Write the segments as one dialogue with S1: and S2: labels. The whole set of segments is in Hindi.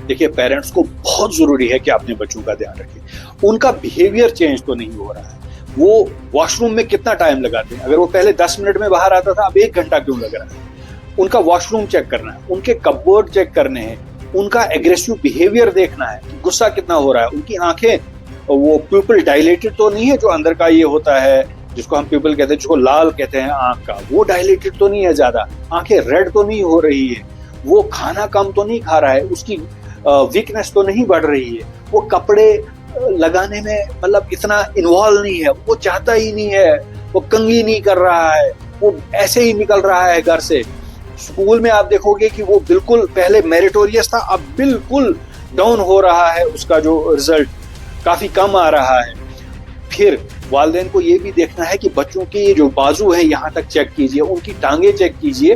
S1: देखिए, पेरेंट्स को बहुत जरूरी है कि अपने बच्चों का ध्यान रखें। उनका बिहेवियर चेंज तो नहीं हो रहा है। वो वॉशरूम में कितना टाइम लगाते हैं? अगर वो पहले 10 मिनट में बाहर आता था, अब 1 घंटा क्यों लग रहा है? उनका वॉशरूम चेक करना है, उनके कपबोर्ड चेक करने हैं, उनका एग्रेसिव बिहेवियर देखना है, गुस्सा कितना हो रहा है, उनकी आंखें, वो प्यूपिल डायलेटेड तो नहीं है, जो अंदर का ये होता है जिसको हम प्यूपिल कहते हैं, जिसको लाल कहते हैं आंख का, वो डायलेटेड तो नहीं है ज्यादा, आंखें रेड तो नहीं हो रही है, वो खाना कम तो नहीं खा रहा है, उसकी वीकनेस तो नहीं बढ़ रही है, वो कपड़े लगाने में मतलब इतना इन्वॉल्व नहीं है, वो चाहता ही नहीं है, वो कंघी नहीं कर रहा है, वो ऐसे ही निकल रहा है घर से। स्कूल में आप देखोगे कि वो बिल्कुल पहले मेरिटोरियस था, अब बिल्कुल डाउन हो रहा है, उसका जो रिजल्ट काफी कम आ रहा है। फिर वालिदैन को ये भी देखना है कि बच्चों के ये जो बाजू है यहाँ तक चेक कीजिए, उनकी टांगे चेक कीजिए,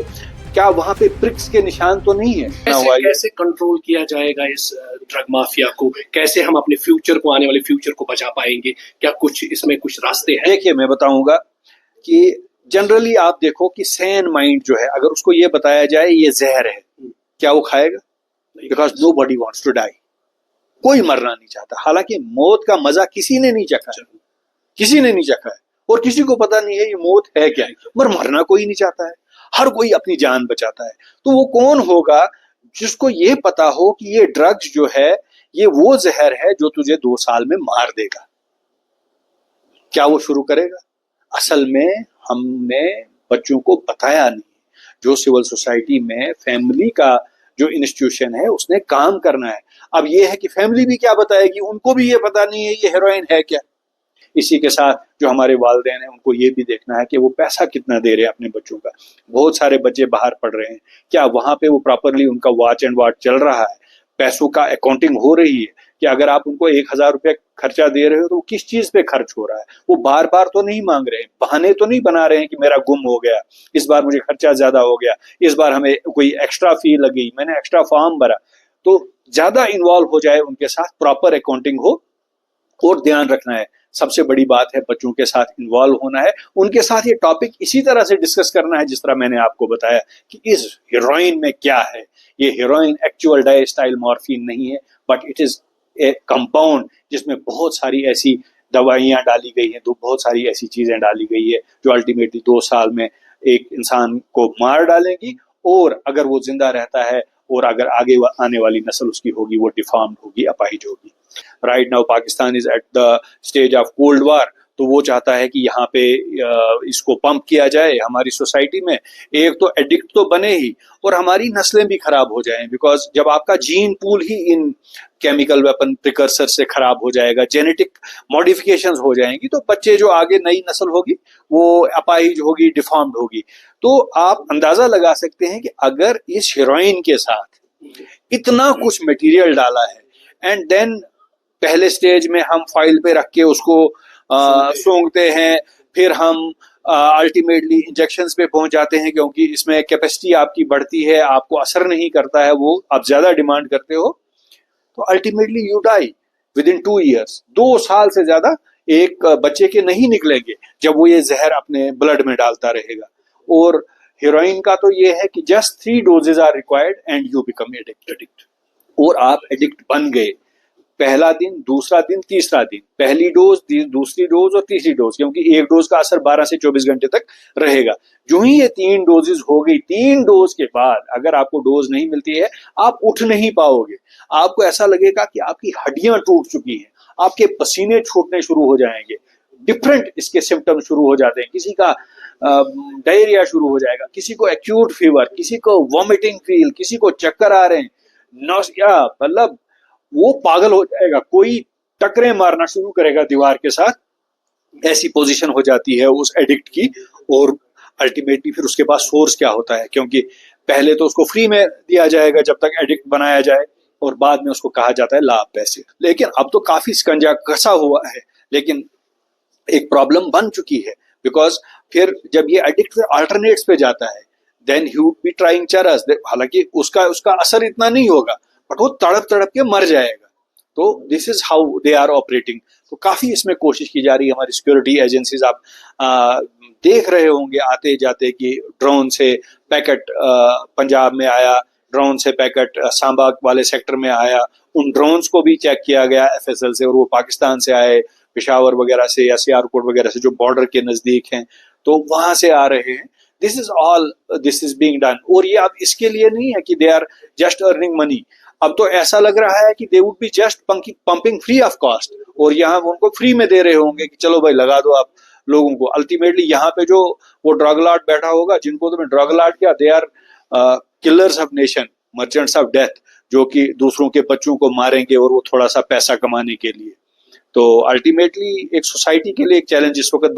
S1: क्या वहां पे प्रिक्स के निशान तो नहीं है।
S2: कैसे कंट्रोल किया जाएगा इस ड्रग माफिया को? कैसे हम अपने फ्यूचर को, आने वाले फ्यूचर को बचा पाएंगे? क्या कुछ इसमें कुछ रास्ते हैं?
S1: देखिए, मैं बताऊंगा कि जनरली आप देखो कि सेन माइंड जो है, अगर उसको ये बताया जाए ये जहर है, क्या वो खाएगा? Because nobody wants to die. कोई मरना नहीं चाहता। हालांकि मौत का मजा किसी ने नहीं चखा है, किसी ने नहीं चखा है, और किसी को पता नहीं है ये मौत है क्या है, मगर मरना कोई नहीं चाहता है, हर कोई अपनी जान बचाता है। तो वो कौन होगा जिसको ये पता हो कि ये ड्रग्स जो है ये वो जहर है जो तुझे 2 साल में मार देगा? क्या वो शुरू करेगा? असल में हमने बच्चों को बताया नहीं। जो सिविल सोसाइटी में फैमिली का जो इंस्टीट्यूशन है उसने काम करना है। अब ये है कि फैमिली भी क्या बताएगी, उनको भी ये पता नहीं है ये हेरोइन है क्या। इसी के साथ जो हमारे वालिदैन हैं उनको ये भी देखना है कि वो पैसा कितना दे रहे हैं अपने बच्चों का। बहुत सारे बच्चे बाहर पढ़ रहे हैं, क्या वहां पे वो प्रॉपरली उनका वॉच एंड वाट चल रहा है, पैसों का अकाउंटिंग हो रही है कि अगर आप उनको 1000 रुपये खर्चा दे रहे हो तो वो किस चीज पे खर्च हो रहा है? वो बार बार तो नहीं मांग रहे हैं, बहाने तो नहीं बना रहे हैं कि मेरा गुम हो गया, इस बार मुझे खर्चा ज्यादा हो गया, इस बार हमें कोई एक्स्ट्रा फी लगी, मैंने एक्स्ट्रा फॉर्म भरा। तो ज्यादा इन्वॉल्व हो जाए उनके साथ, प्रॉपर अकाउंटिंग हो, और ध्यान रखना है। सबसे बड़ी बात है बच्चों के साथ इन्वॉल्व होना है, उनके साथ ये टॉपिक इसी तरह से डिस्कस करना है जिस तरह मैंने आपको बताया कि इस हेरोइन में क्या है। ये हेरोइन एक्चुअल डाइस्टाइल मॉर्फिन नहीं है, but it is a compound जिसमें बहुत सारी ऐसी दवाइयां डाली गई हैं, तो बहुत सारी ऐसी चीजें डाली गई है जो अल्टीमेटली 2 साल में एक इंसान को मार डालेंगी, और अगर वो जिंदा रहता है और अगर आगे आने वाली नस्ल उसकी होगी वो डिफॉर्म्ड होगी, अपाहिज होगी। Right now Pakistan is at the stage of cold war, तो वो चाहता है कि यहाँ पे इसको पंप किया जाए हमारी सोसाइटी में। एक तो एडिक्ट तो बने ही, और हमारी नस्लें भी खराब हो जाएं, बिकॉज जब आपका जीन पूल ही इन केमिकल वेपन प्रिकर्सर से खराब हो जाएगा, जेनेटिक मॉडिफिकेशंस हो जाएंगी, तो बच्चे जो आगे नई नस्ल होगी वो अपाहिज होगी, डिफॉर्म्ड होगी। तो आप अंदाजा लगा सकते हैं कि अगर इस हेरोइन के साथ इतना कुछ मटेरियल डाला है एंड देन पहले स्टेज में हम फाइल पे रख के उसको सूंघते हैं, फिर हम अल्टीमेटली इंजेक्शंस पे पहुंच जाते हैं क्योंकि इसमें कैपेसिटी आपकी बढ़ती है, आपको असर नहीं करता है, वो आप ज्यादा डिमांड करते हो, तो ultimately you die within 2 years. 2 साल से ज्यादा एक बच्चे के नहीं निकलेंगे जब वो ये जहर अपने ब्लड में डालता रहेगा। और हेरोइन का तो ये है कि just 3 doses are required and you become addict. और आप एडिक्ट बन गए, पहला दिन, दूसरा दिन, तीसरा दिन, पहली डोज, दूसरी डोज और तीसरी डोज, क्योंकि एक डोज का असर 12 से 24 घंटे तक रहेगा। जो ही ये 3 डोजेज हो गई, 3 डोज के बाद अगर आपको डोज नहीं मिलती है आप उठ नहीं पाओगे। आपको ऐसा लगेगा कि आपकी हड्डियां टूट चुकी हैं, आपके पसीने छूटने शुरू हो जाएंगे, डिफरेंट इसके सिम्टम शुरू हो जाते हैं। किसी का डायरिया शुरू हो जाएगा, किसी को एक्यूट फीवर, किसी को वॉमिटिंग फील, किसी को चक्कर आ रहे हैं, नौसिया, मतलब वो पागल हो जाएगा, कोई टकरे मारना शुरू करेगा दीवार के साथ। ऐसी पोजीशन हो जाती है उस एडिक्ट की। और अल्टीमेटली फिर उसके पास सोर्स क्या होता है, क्योंकि पहले तो उसको फ्री में दिया जाएगा जब तक एडिक्ट बनाया जाए, और बाद में उसको कहा जाता है ला पैसे। लेकिन अब तो काफी शिकंजा कसा हुआ है, लेकिन एक प्रॉब्लम बन चुकी है, बिकॉज फिर जब ये एडिक्ट फिर अल्टरनेट्स पे जाता है, then he would be trying चरस। हालांकि उसका असर इतना नहीं होगा, बट वो तड़प तड़प के मर जाएगा। तो this is how they are operating. तो काफी इसमें कोशिश की जा रही है, हमारी सिक्योरिटी एजेंसीज, आप देख रहे होंगे आते जाते कि ड्रोन से पैकेट पंजाब में आया, ड्रोन से पैकेट सांबा वाले सेक्टर में आया, उन ड्रोन्स को भी चेक किया गया FSL से, और वो पाकिस्तान से आए, पेशावर वगैरह से या सियालकोट वगैरह से जो बॉर्डर के नजदीक हैं, तो वहां से आ रहे हैं। This is being done. और ये अब इसके लिए नहीं है कि they are just earning money, अब तो ऐसा लग रहा है कि they would be just pumping free of cost, और यहाँ उनको फ्री में दे रहे होंगे कि चलो भाई लगा दो आप लोगों को। अल्टीमेटली यहाँ पे जो वो ड्रग लॉर्ड बैठा होगा, जिनको तुम्हें ड्रग लॉर्ड क्या, they are killers of nation, merchants of death, जो कि दूसरों के बच्चों को मारेंगे और वो थोड़ा सा पैसा कमाने के लिए। तो अल्टीमेटली एक सोसाइटी के लिए एक चैलेंज इस वक्त